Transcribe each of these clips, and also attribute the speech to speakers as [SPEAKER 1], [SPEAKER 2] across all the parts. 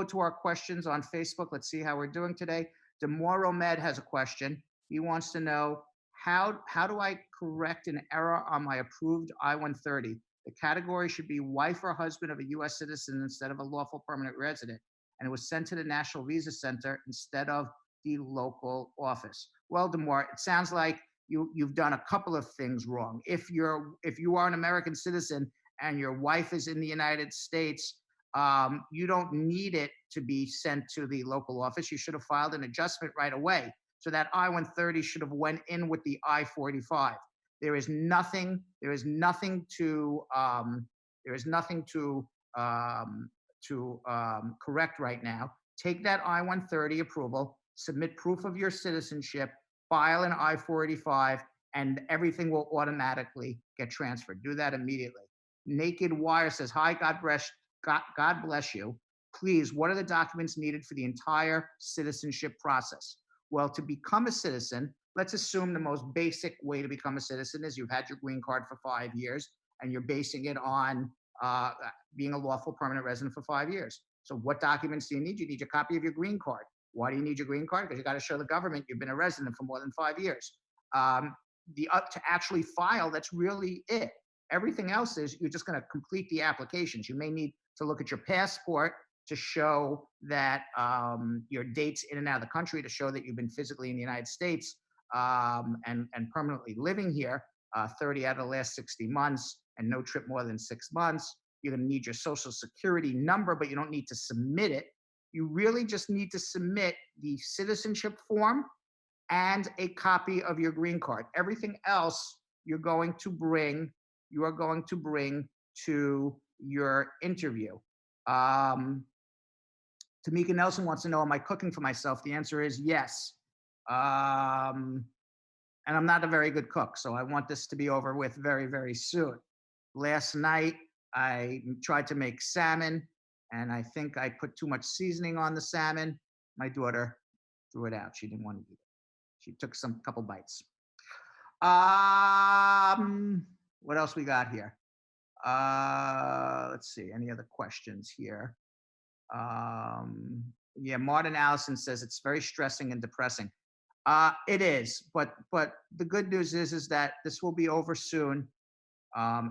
[SPEAKER 1] go to our questions on Facebook. Let's see how we're doing today. Demoro Med has a question. He wants to know, how do I correct an error on my approved I-130? The category should be wife or husband of a U.S. citizen instead of a lawful permanent resident, and it was sent to the National Visa Center instead of the local office. Well, Demore, it sounds like you've done a couple of things wrong. If you are an American citizen and your wife is in the United States, you don't need it to be sent to the local office. You should have filed an adjustment right away. So that I-130 should have went in with the I-45. There is nothing to correct right now. Take that I-130 approval, submit proof of your citizenship, file an I-485, and everything will automatically get transferred. Do that immediately. Naked Wire says, hi, God bless you. Please, what are the documents needed for the entire citizenship process? Well, to become a citizen, let's assume the most basic way to become a citizen is you've had your green card for 5 years and you're basing it on being a lawful permanent resident for 5 years. So what documents do you need? You need a copy of your green card. Why do you need your green card? Because you got to show the government you've been a resident for more than 5 years. To actually file, that's really it. Everything else is you're just going to complete the applications. You may need to look at your passport to show that your dates in and out of the country, to show that you've been physically in the United States and permanently living here 30 out of the last 60 months and no trip more than 6 months. You're going to need your social security number, but you don't need to submit it. You really just need to submit the citizenship form and a copy of your green card. Everything else you are going to bring to your interview. Tamika Nelson wants to know, am I cooking for myself? The answer is yes. And I'm not a very good cook, so I want this to be over with very, very soon. Last night, I tried to make salmon, and I think I put too much seasoning on the salmon. My daughter threw it out. She didn't want to eat it. She took couple bites. What else we got here? Let's see, any other questions here? Yeah, Martin Allison says it's very stressing and depressing. It is, but the good news is that this will be over soon.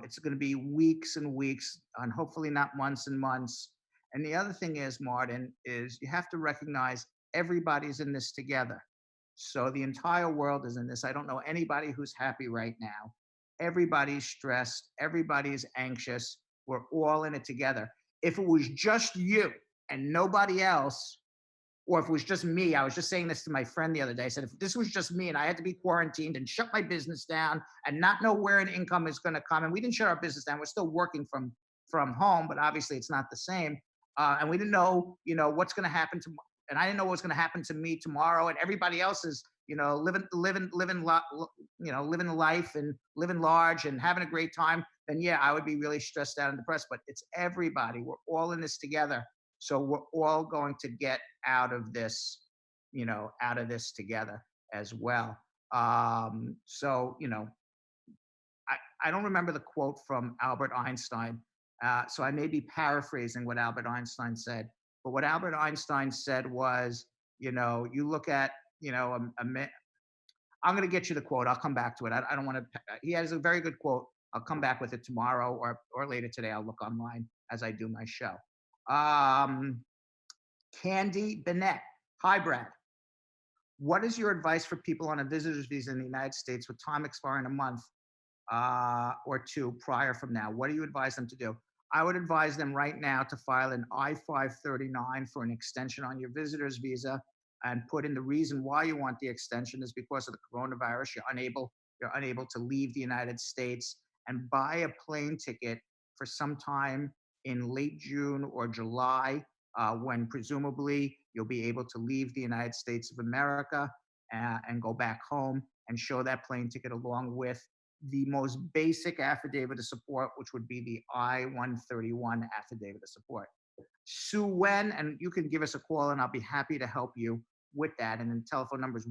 [SPEAKER 1] It's going to be weeks and weeks, and hopefully not months and months. And the other thing is, Martin, is you have to recognize everybody's in this together. So the entire world is in this. I don't know anybody who's happy right now. Everybody's stressed. Everybody's anxious. We're all in it together. If it was just you and nobody else, or if it was just me, I was just saying this to my friend the other day. I said, if this was just me and I had to be quarantined and shut my business down and not know where an income is going to come, and we didn't shut our business down, we're still working from home, but obviously it's not the same. And we didn't know, what's going to happen to, and I didn't know what was going to happen to me tomorrow, and everybody else is, living life and living large and having a great time. Then yeah, I would be really stressed out and depressed. But it's everybody. We're all in this together. So we're all going to get out of this, together as well. I don't remember the quote from Albert Einstein, so I may be paraphrasing what Albert Einstein said. But what Albert Einstein said was, you look at, I'm going to get you the quote. I'll come back to it. I don't want to. He has a very good quote. I'll come back with it tomorrow or later today. I'll look online as I do my show. Candy Bennett. Hi, Brad. What is your advice for people on a visitor's visa in the United States with time expiring a month or two prior from now? What do you advise them to do? I would advise them right now to file an I-539 for an extension on your visitor's visa and put in the reason why you want the extension is because of the coronavirus. You're unable to leave the United States, and buy a plane ticket for some time in late June or July, when presumably you'll be able to leave the United States of America and go back home, and show that plane ticket along with the most basic affidavit of support, which would be the I-131 affidavit of support. Sue Wen, and you can give us a call and I'll be happy to help you with that. And the telephone number is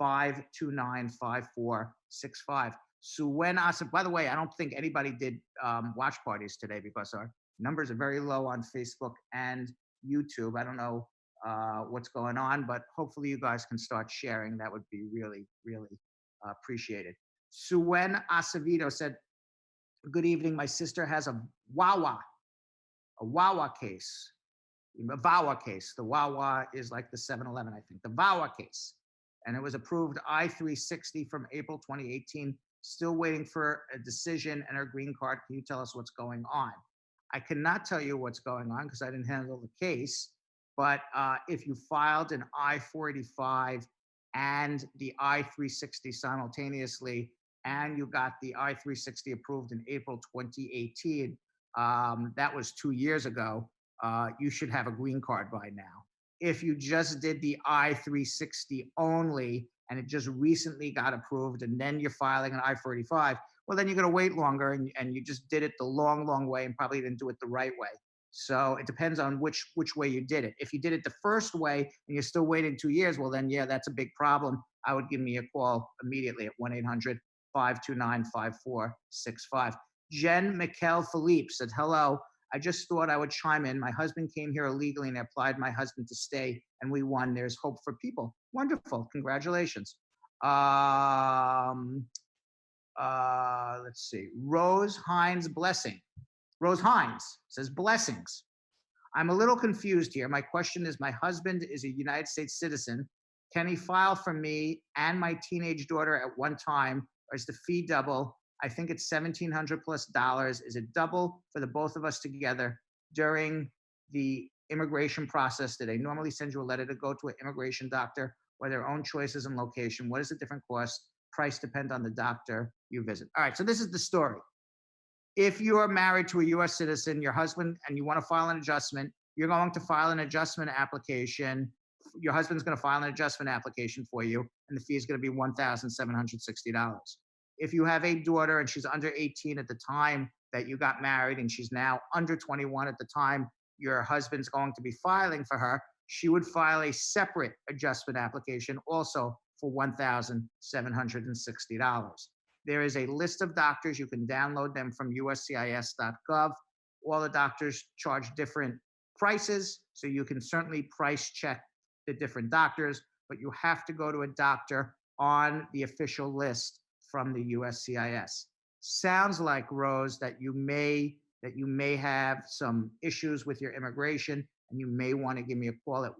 [SPEAKER 1] 1-800-529-5465. Sue Wen asked, by the way, I don't think anybody did watch parties today because our numbers are very low on Facebook and YouTube. I don't know what's going on, but hopefully you guys can start sharing. That would be really, really appreciated. Suen Acevedo said, good evening. My sister has a VAWA case, a VAWA case. The VAWA is like the 7-Eleven, I think. The VAWA case. And it was approved I-360 from April 2018. Still waiting for a decision and her green card. Can you tell us what's going on? I cannot tell you what's going on because I didn't handle the case. But if you filed an I-485 and the I-360 simultaneously, and you got the I-360 approved in April 2018, that was 2 years ago, you should have a green card by now. If you just did the I-360 only and it just recently got approved and then you're filing an I-485, well, then you're going to wait longer and you just did it the long, long way and probably didn't do it the right way. So it depends on which way you did it. If you did it the first way and you're still waiting 2 years, well, then, yeah, that's a big problem. I would give me a call immediately at 1-800-529-5465. Jen Mikkel Philippe said, hello. I just thought I would chime in. My husband came here illegally and I applied my husband to stay and we won. There's hope for people. Wonderful. Congratulations. Let's see. Rose Hines says, blessings. I'm a little confused here. My question is, my husband is a United States citizen. Can he file for me and my teenage daughter at one time, or is the fee double? I think it's $1,700 plus. Is it double for the both of us together during the immigration process? Do they normally send you a letter to go to an immigration doctor or their own choices and location? What is the different cost? Price depend on the doctor you visit. All right, so this is the story. If you are married to a U.S. citizen, your husband, and you want to file an adjustment, you're going to file an adjustment application. Your husband's going to file an adjustment application for you, and the fee is going to be $1,760. If you have a daughter and she's under 18 at the time that you got married and she's now under 21 at the time your husband's going to be filing for her, she would file a separate adjustment application also for $1,760. There is a list of doctors. You can download them from USCIS.gov. All the doctors charge different prices, so you can certainly price check the different doctors, but you have to go to a doctor on the official list from the USCIS. Sounds like, Rose, that you may have some issues with your immigration, and you may want to give me a call at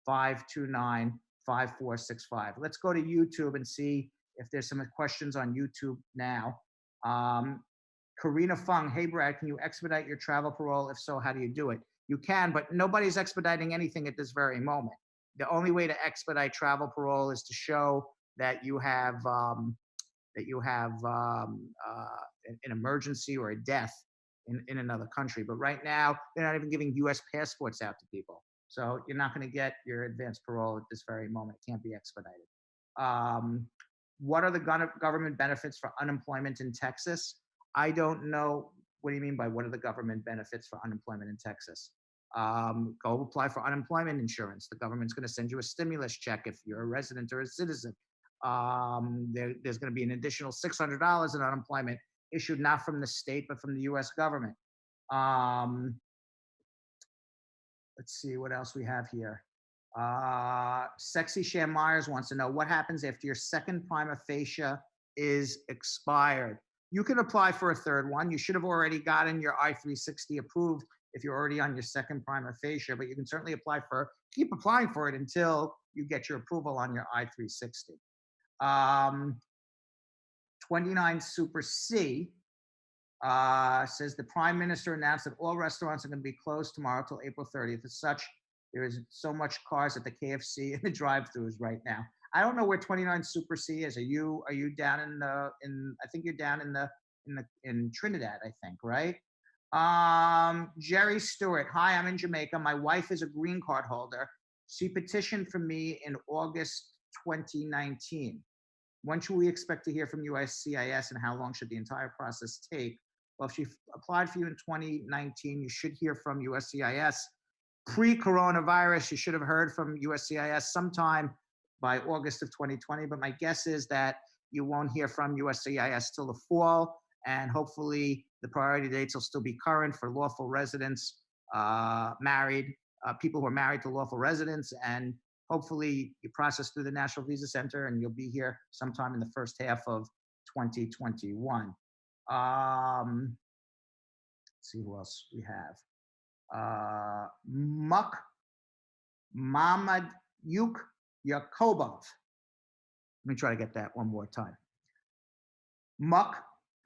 [SPEAKER 1] 1-800-529-5465. Let's go to YouTube and see if there's some questions on YouTube now. Karina Fung, hey Brad, can you expedite your travel parole? If so, how do you do it? You can, but nobody's expediting anything at this very moment. The only way to expedite travel parole is to show that you have an emergency or a death in another country. But right now, they're not even giving U.S. passports out to people. So you're not going to get your advanced parole at this very moment. It can't be expedited. What are the government benefits for unemployment in Texas? I don't know. What do you mean by what are the government benefits for unemployment in Texas? Go apply for unemployment insurance. The government's going to send you a stimulus check if you're a resident or a citizen. There's going to be an additional $600 in unemployment issued not from the state, but from the U.S. government. Let's see what else we have here. Sexy Sham Myers wants to know what happens after your second prima facie is expired. You can apply for a third one. You should have already gotten your I-360 approved if you're already on your second prima facie, but you can certainly keep applying for it until you get your approval on your I-360. 29 Super C says the Prime Minister announced that all restaurants are going to be closed tomorrow till April 30th. As such, there is so much cars at the KFC and the drive-thrus right now. I don't know where 29 Super C is. Are you down I think you're down in Trinidad, I think, right? Jerry Stewart, hi, I'm in Jamaica. My wife is a green card holder. She petitioned for me in August 2019. When should we expect to hear from USCIS, and how long should the entire process take? Well, if she applied for you in 2019, you should hear from USCIS. Pre-coronavirus, you should have heard from USCIS sometime by August of 2020, but my guess is that you won't hear from USCIS till the fall, and hopefully the priority dates will still be current for lawful residents married, people who are married to lawful residents, and hopefully you process through the National Visa Center and you'll be here sometime in the first half of 2021. Let's see who else we have. Muk Mamad Yuk Yakobov. Let me try to get that one more time. Muk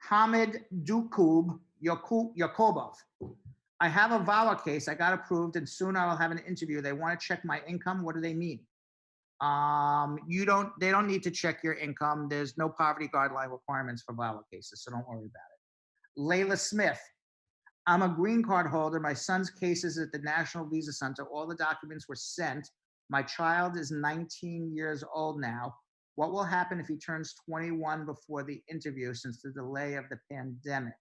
[SPEAKER 1] Hamid Dukub Yakobov. I have a VAWA case. I got approved, and soon I will have an interview. They want to check my income. What do they mean? They don't need to check your income. There's no poverty guideline requirements for VAWA cases, so don't worry about it. Layla Smith. I'm a green card holder. My son's case is at the National Visa Center. All the documents were sent. My child is 19 years old now. What will happen if he turns 21 before the interview since the delay of the pandemic?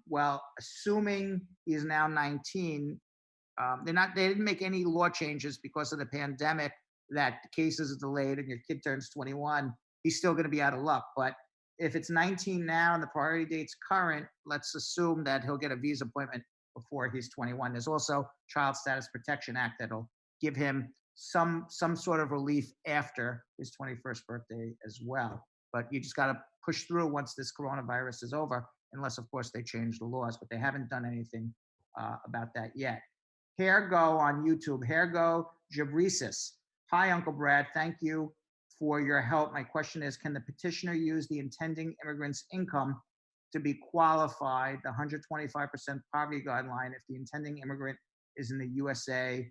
[SPEAKER 1] Well, assuming he's now 19, they didn't make any law changes because of the pandemic that the cases are delayed and your kid turns 21, he's still going to be out of luck. But if it's 19 now and the priority date's current, let's assume that he'll get a visa appointment before he's 21. There's also Child Status Protection Act that'll give him some sort of relief after his 21st birthday as well. But you just got to push through once this coronavirus is over, unless, of course, they change the laws. But they haven't done anything about that yet. Hairgo on YouTube. Hairgo Jabrisis. Hi, Uncle Brad. Thank you for your help. My question is, can the petitioner use the intending immigrant's income to be qualified, the 125% poverty guideline, if the intending immigrant is in the USA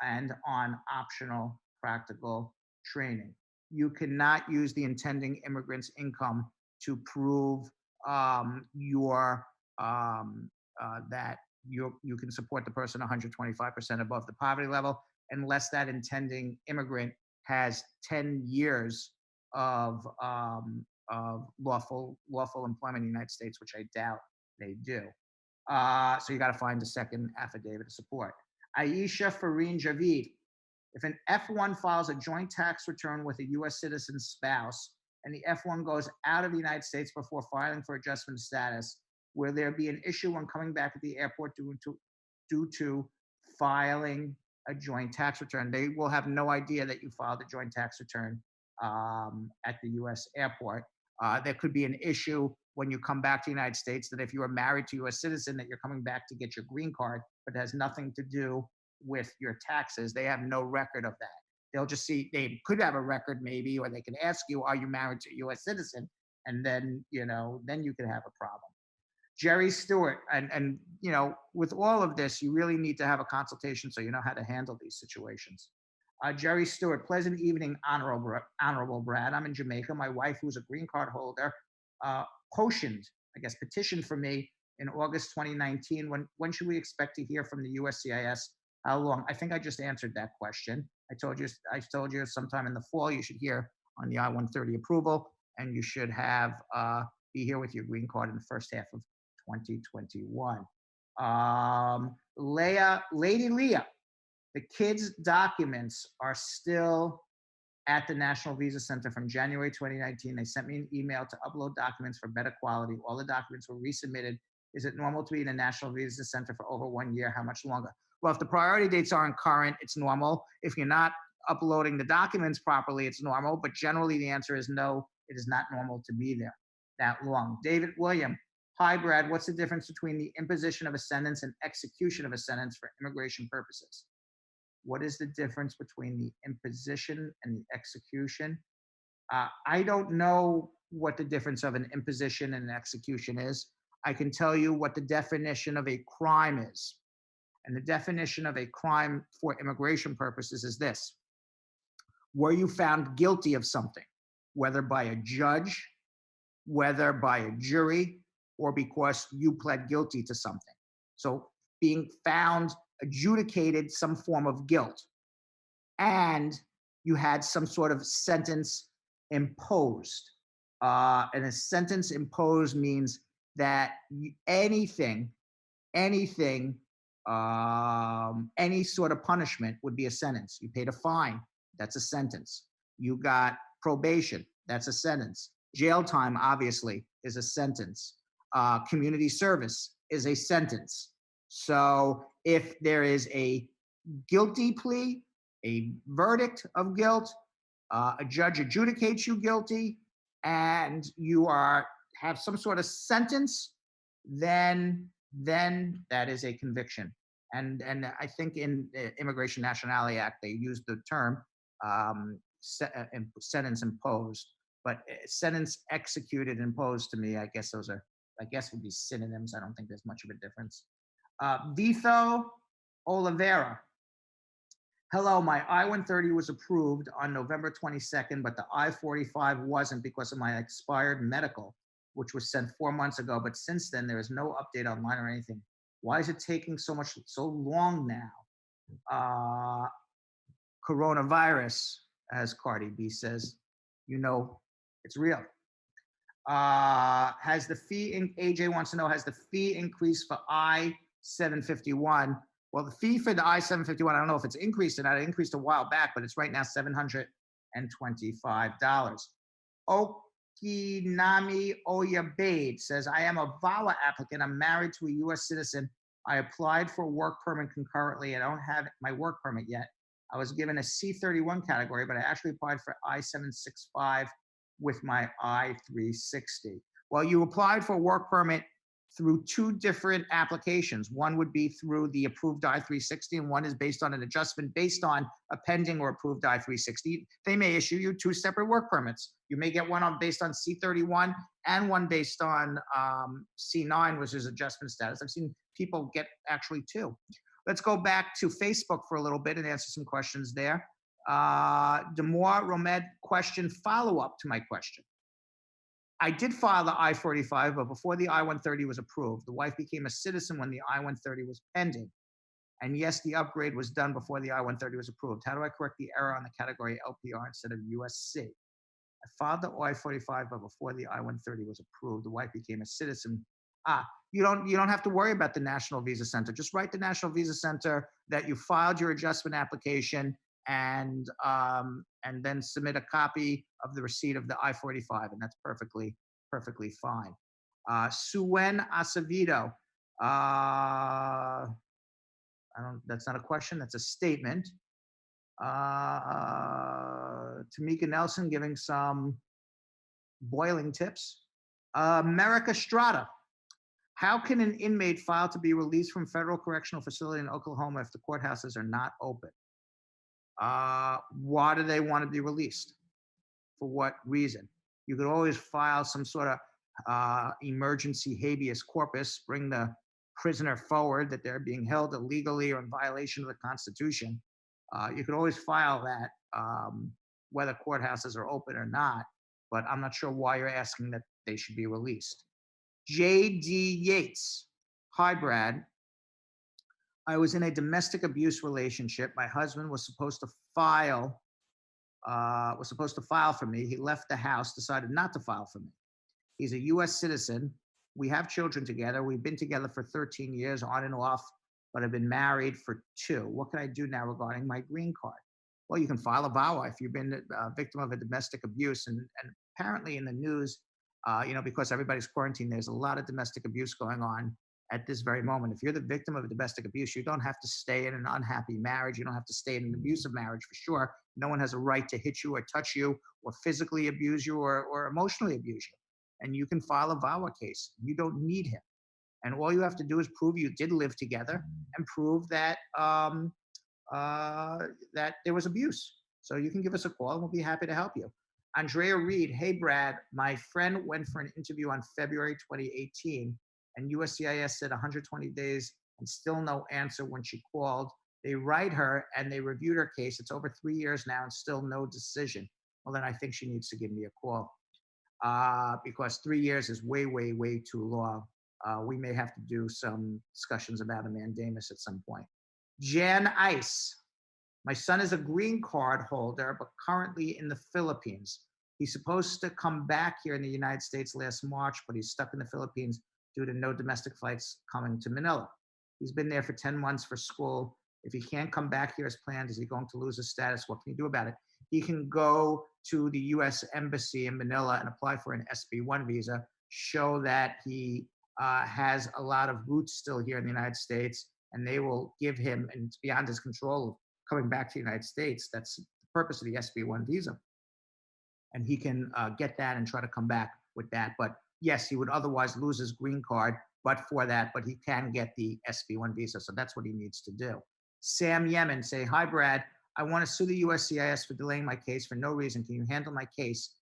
[SPEAKER 1] and on optional practical training? You cannot use the intending immigrant's income to prove that you can support the person 125% above the poverty level, unless that intending immigrant has 10 years of lawful employment in the United States, which I doubt they do. So you got to find a second affidavit of support. Aisha Fareen Javid. If an F1 files a joint tax return with a U.S. citizen spouse, and the F1 goes out of the United States before filing for adjustment of status, will there be an issue when coming back at the airport due to filing a joint tax return? They will have no idea that you filed a joint tax return at the U.S. airport. There could be an issue when you come back to the United States that if you are married to a U.S. citizen, that you're coming back to get your green card, but it has nothing to do with your taxes. They have no record of that. They'll just see, they could have a record maybe, or they can ask you, are you married to a U.S. citizen? And then, then you could have a problem. Jerry Stewart, and with all of this, you really need to have a consultation so you know how to handle these situations. Jerry Stewart, pleasant evening, Honorable Brad. I'm in Jamaica. My wife, who's a green card holder, petitioned for me in August 2019. When should we expect to hear from the USCIS? How long? I think I just answered that question. I told you sometime in the fall you should hear on the I-130 approval, and you should be here with your green card in the first half of 2021. Lady Leah, the kids' documents are still at the National Visa Center from January 2019. They sent me an email to upload documents for better quality. All the documents were resubmitted. Is it normal to be in the National Visa Center for over 1 year? How much longer? Well, if the priority dates aren't current, it's normal. If you're not uploading the documents properly, it's normal. But generally, the answer is no, it is not normal to be there that long. David William. Hi, Brad. What's the difference between the imposition of a sentence and execution of a sentence for immigration purposes? What is the difference between the imposition and the execution? I don't know what the difference of an imposition and an execution is. I can tell you what the definition of a crime is. And the definition of a crime for immigration purposes is this: were you found guilty of something, whether by a judge, whether by a jury, or because you pled guilty to something. So being found, adjudicated some form of guilt, and you had some sort of sentence imposed. And a sentence imposed means that any sort of punishment would be a sentence. You paid a fine, that's a sentence. You got probation, that's a sentence. Jail time, obviously, is a sentence. Community service is a sentence. So if there is a guilty plea, a verdict of guilt, a judge adjudicates you guilty, and you have some sort of sentence, then that is a conviction. And I think in the Immigration Nationality Act they use the term sentence imposed, but sentence executed, imposed, to me, I guess would be synonyms. I don't think there's much of a difference. Vitho Oliveira. Hello, my I-130 was approved on November 22nd, but the I-45 wasn't because of my expired medical, which was sent 4 months ago. But since then, there is no update online or anything. Why is it taking so long now? Coronavirus, as Cardi B says, it's real. Has the fee, AJ wants to know, has the fee increased for I-751? Well, the fee for the I-751, I don't know if it's increased or not. It increased a while back, but it's right now $725. Okinami Oyabade says, I am a VAWA applicant. I'm married to a U.S. citizen. I applied for a work permit concurrently. I don't have my work permit yet. I was given a C-31 category, but I actually applied for I-765 with my I-360. Well, you applied for a work permit through two different applications. One would be through the approved I-360, and one is based on an adjustment based on a pending or approved I-360. They may issue you two separate work permits. You may get one based on C-31 and one based on C-9, which is adjustment status. I've seen people get actually two. Let's go back to Facebook for a little bit and answer some questions there. Demore Romed question, follow-up to my question. I did file the I-45, but before the I-130 was approved. The wife became a citizen when the I-130 was pending. And yes, the upgrade was done before the I-130 was approved. How do I correct the error on the category LPR instead of USC? I filed the I-45, but before the I-130 was approved, the wife became a citizen. You don't have to worry about the National Visa Center. Just write the National Visa Center that you filed your adjustment application, and then submit a copy of the receipt of the I-45, and that's perfectly fine. Suen Acevedo. That's not a question, that's a statement. Tamika Nelson giving some boiling tips. America Strata. How can an inmate file to be released from federal correctional facility in Oklahoma if the courthouses are not open? Why do they want to be released? For what reason? You could always file some sort of emergency habeas corpus, bring the prisoner forward that they're being held illegally or in violation of the Constitution. You could always file that, whether courthouses are open or not, but I'm not sure why you're asking that they should be released. J.D. Yates. Hi, Brad. I was in a domestic abuse relationship. My husband was supposed to file for me. He left the house, decided not to file for me. He's a U.S. citizen. We have children together. We've been together for 13 years, on and off, but I've been married for 2. What can I do now regarding my green card? Well, you can file a VAWA if you've been a victim of a domestic abuse. And apparently in the news, because everybody's quarantined, there's a lot of domestic abuse going on at this very moment. If you're the victim of a domestic abuse, you don't have to stay in an unhappy marriage. You don't have to stay in an abusive marriage, for sure. No one has a right to hit you or touch you or physically abuse you or emotionally abuse you. And you can file a VAWA case. You don't need him. And all you have to do is prove you did live together and prove that that there was abuse. So you can give us a call and we'll be happy to help you. Andrea Reed, hey, Brad, my friend went for an interview on February 2018 and USCIS said 120 days and still no answer when she called. They write her and they reviewed her case. It's over 3 years now and still no decision. Well, then I think she needs to give me a call because 3 years is way, way, way too long. We may have to do some discussions about a mandamus at some point. Jan Ice. My son is a green card holder, but currently in the Philippines. He's supposed to come back here in the United States last March, but he's stuck in the Philippines due to no domestic flights coming to Manila. He's been there for 10 months for school. If he can't come back here as planned, is he going to lose his status? What can he do about it? He can go to the U.S. Embassy in Manila and apply for an SB1 visa, show that he has a lot of roots still here in the United States, and they will give him, and it's beyond his control of coming back to the United States. That's the purpose of the SB1 visa. And he can get that and try to come back with that. But yes, he would otherwise lose his green card, but for that, but he can get the SB1 visa. So that's what he needs to do. Sam Yemen say, hi, Brad. I want to sue the USCIS for delaying my case for no reason. Can you handle my case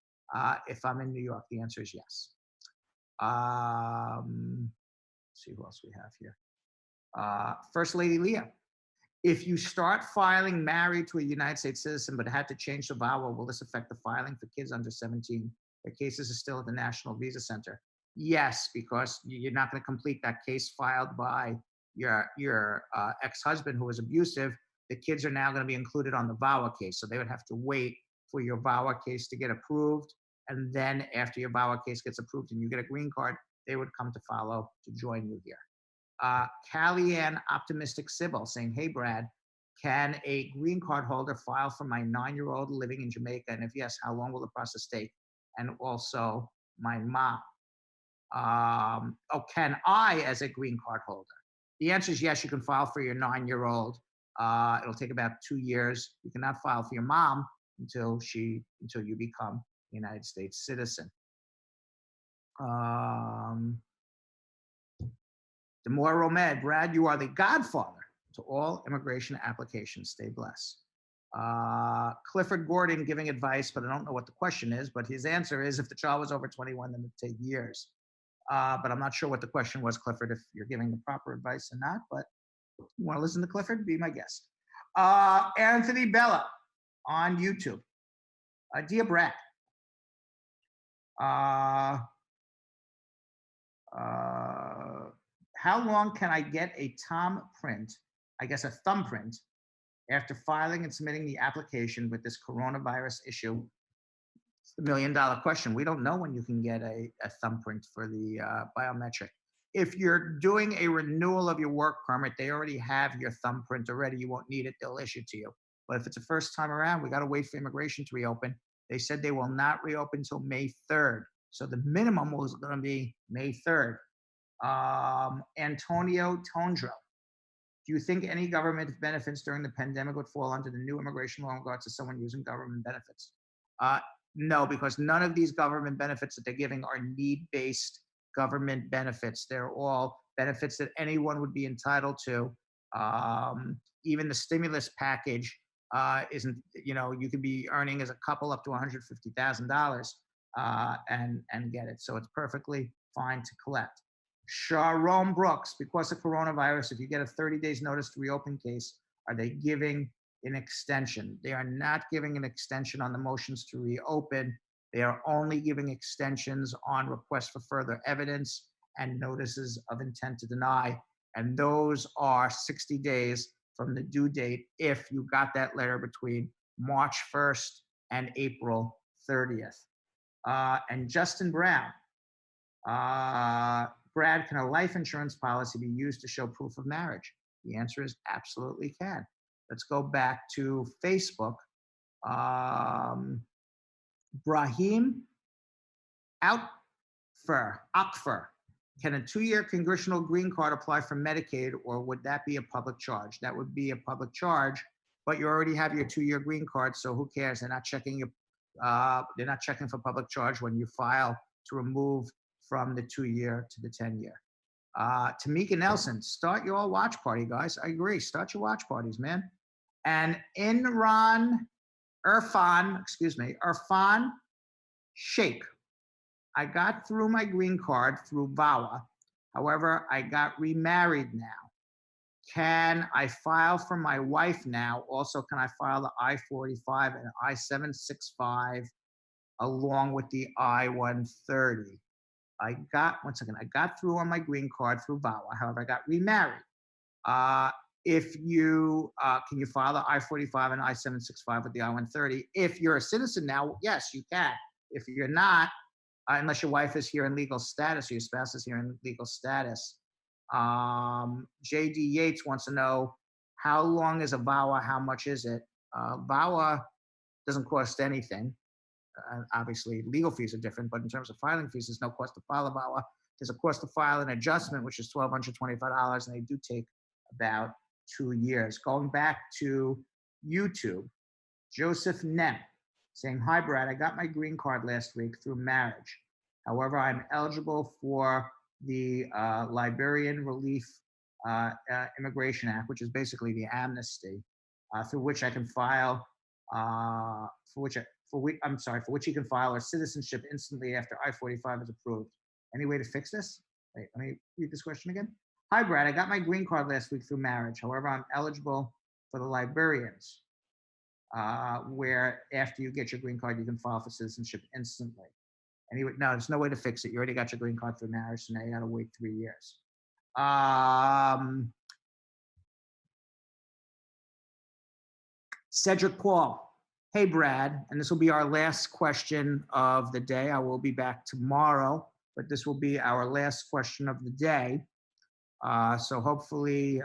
[SPEAKER 1] if I'm in New York? The answer is yes. Let's see who else we have here. First Lady Leah. If you start filing married to a United States citizen but had to change the VAWA, will this affect the filing for kids under 17? Their cases are still at the National Visa Center. Yes, because you're not going to complete that case filed by your ex-husband who was abusive. The kids are now going to be included on the VAWA case. So they would have to wait for your VAWA case to get approved. And then after your VAWA case gets approved and you get a green card, they would come to follow to join you here. Callie-Ann Optimistic Sybil saying, hey, Brad, can a green card holder file for my 9-year-old living in Jamaica? And if yes, how long will the process take? And also my mom. Can I as a green card holder? The answer is yes, you can file for your 9-year-old. It'll take about 2 years. You cannot file for your mom until you become a United States citizen. Demore Romed, Brad, you are the godfather to all immigration applications. Stay blessed. Clifford Gordon giving advice, but I don't know what the question is, but his answer is if the child was over 21, then it'd take years. But I'm not sure what the question was, Clifford, if you're giving the proper advice or not, but you want to listen to Clifford? Be my guest. Anthony Bella on YouTube. Dear Brad, how long can I get a thumbprint, I guess a thumbprint, after filing and submitting the application with this coronavirus issue? It's the $1 million question. We don't know when you can get a thumbprint for the biometric. If you're doing a renewal of your work permit, they already have your thumbprint already. You won't need it. They'll issue to you. But if it's the first time around, we got to wait for immigration to reopen. They said they will not reopen until May 3rd. So the minimum was going to be May 3rd. Antonio Tondro. Do you think any government benefits during the pandemic would fall under the new immigration law in regards to someone using government benefits? No, because none of these government benefits that they're giving are need-based government benefits. They're all benefits that anyone would be entitled to. Even the stimulus package isn't, you could be earning as a couple up to $150,000 and get it. So it's perfectly fine to collect. Sharon Brooks, because of coronavirus, if you get a 30 days notice to reopen case, are they giving an extension? They are not giving an extension on the motions to reopen. They are only giving extensions on requests for further evidence and notices of intent to deny. And those are 60 days from the due date if you got that letter between March 1st and April 30th. And Justin Brown, Brad, can a life insurance policy be used to show proof of marriage? The answer is absolutely can. Let's go back to Facebook. Brahim Akfer, can a 2-year congressional green card apply for Medicaid, or would that be a public charge? That would be a public charge, but you already have your 2-year green card, so who cares? They're not checking for public charge when you file to remove from the 2-year to the 10-year. Tamika Nelson, start your watch party, guys. I agree. Start your watch parties, man. And Irfan Sheikh. I got through my green card through VAWA. However, I got remarried now. Can I file for my wife now? Also, can I file the I-45 and I-765 along with the I-130? I got through on my green card through VAWA. However, I got remarried. Can you file the I-45 and I-765 with the I-130? If you're a citizen now, yes, you can. If you're not, unless your wife is here in legal status or your spouse is here in legal status. J.D. Yates wants to know, how long is a VAWA? How much is it? VAWA doesn't cost anything. Obviously, legal fees are different, but in terms of filing fees, there's no cost to file a VAWA. There's a cost to file an adjustment, which is $1,225, and they do take about 2 years. Going back to YouTube, Joseph Nem saying, "Hi, Brad. I got my green card last week through marriage. However, I'm eligible for the Liberian Relief Immigration Act, which is basically the amnesty, through which I can file, for which he can file our citizenship instantly after I-45 is approved. Any way to fix this?" Wait, let me read this question again. "Hi, Brad. I got my green card last week through marriage. However, I'm eligible for the Liberians, where after you get your green card, you can file for citizenship instantly. Anyway, no, there's no way to fix it. You already got your green card through marriage, so now you got to wait 3 years." Cedric Paul. "Hey, Brad," and this will be our last question of the day. I will be back tomorrow, but this will be our last question of the day. So hopefully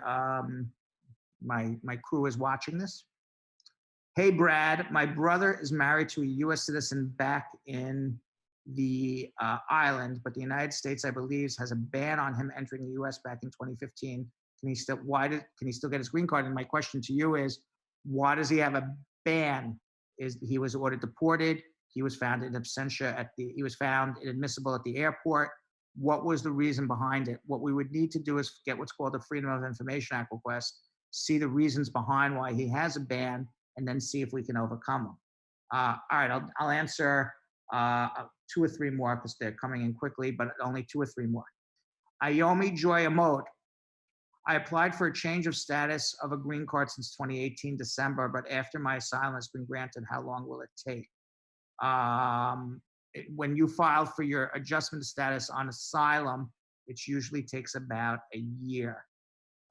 [SPEAKER 1] my crew is watching this. "Hey, Brad, my brother is married to a U.S. citizen back in the island, but the United States, I believe, has a ban on him entering the U.S. back in 2015. Can he still get his green card?" And my question to you is, why does he have a ban? He was ordered deported. He was found in absentia he was found inadmissible at the airport. What was the reason behind it? What we would need to do is get what's called a Freedom of Information Act request, see the reasons behind why he has a ban, and then see if we can overcome them. All right, I'll answer 2 or 3 more because they're coming in quickly, but only 2 or 3 more. Ayomi Joy Amode. "I applied for a change of status of a green card since 2018 December, but after my asylum has been granted, how long will it take?" When you file for your adjustment of status on asylum, it usually takes about a year.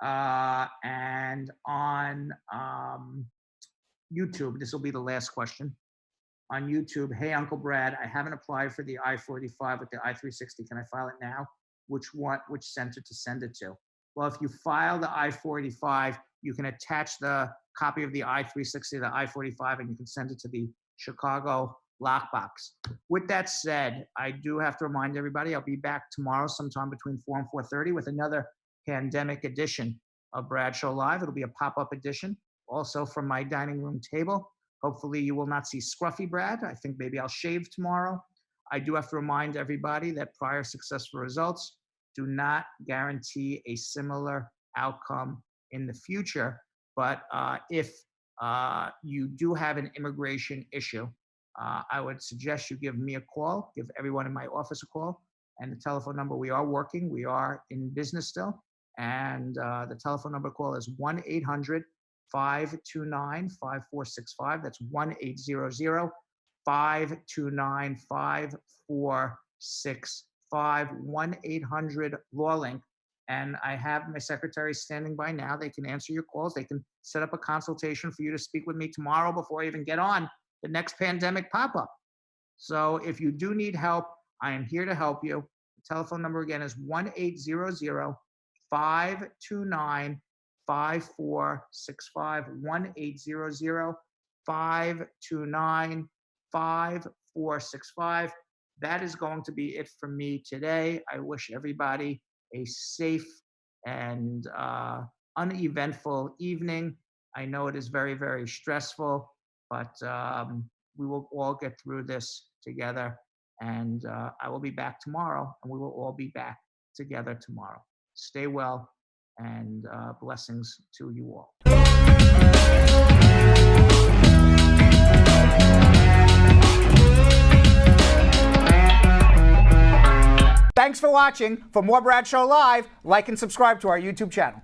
[SPEAKER 1] And on YouTube, this will be the last question. On YouTube, "Hey, Uncle Brad, I haven't applied for the I-45 with the I-360. Can I file it now? Which center to send it to?" Well, if you file the I-45, you can attach the copy of the I-360 to the I-45, and you can send it to the Chicago lockbox. With that said, I do have to remind everybody, I'll be back tomorrow sometime between 4 and 4:30 with another pandemic edition of Bradshaw Live. It'll be a pop-up edition, also from my dining room table. Hopefully you will not see scruffy Brad. I think maybe I'll shave tomorrow. I do have to remind everybody that prior successful results do not guarantee a similar outcome in the future. But if you do have an immigration issue, I would suggest you give me a call, give everyone in my office a call. And the telephone number, we are working, we are in business still. And the telephone number to call is 1-800-529-5465. That's 1-800-529-5465, 1-800-LAW-LINK. And I have my secretary standing by now. They can answer your calls. They can set up a consultation for you to speak with me tomorrow before I even get on the next pandemic pop-up. So if you do need help, I am here to help you. The telephone number again is 1-800-529-5465, 1-800-529-5465. That is going to be it for me today. I wish everybody a safe and uneventful evening. I know it is very, very stressful, but we will all get through this together. And I will be back tomorrow, and we will all be back together tomorrow. Stay well, and blessings to you all. Thanks for watching. For more Bradshaw Live, like and subscribe to our YouTube channel.